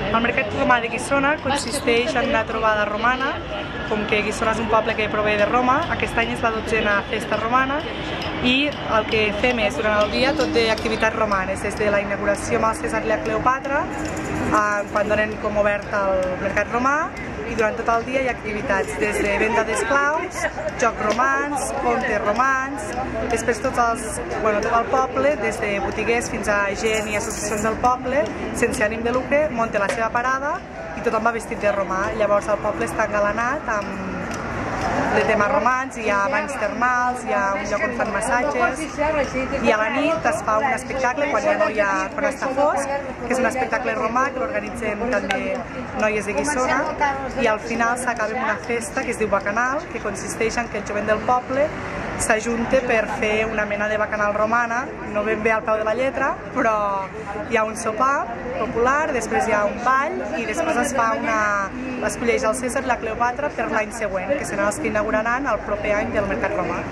El mercat romà de Guissona consisteix en una trobada romana. Com que Guissona és un poble que prové de Roma, aquest any és la 12a festa romana i el que fem és, durant el dia, tot d'activitats romanes, des de la inauguració amb el Cèsar i la Cleopatra, quan donen com obert el mercat romà, i durant tot el dia hi ha activitats, des de venda d'esclaus, jocs romans, contes romans, després tot el poble, des de botiguers fins a gent i associacions del poble, sense ànim de lucre, munta la seva parada i tothom va vestit de romà. Llavors el poble està engalanat de temes romans, hi ha banys termals, hi ha un lloc on fan massatges i a la nit es fa un espectacle quan està fosc, que és un espectacle romà que l'organitzen també noies de Guissona, i al final s'acaba amb una festa que es diu Bacanal, que consisteix en que el jovent del poble s'ajunta per fer una mena de bacanal romana, no ben bé al peu de la lletra, però hi ha un sopar popular, després hi ha un ball i després es escolleix el Cèsar i la Cleopatra per l'any següent, que seran els que inauguraran el proper any del mercat romà.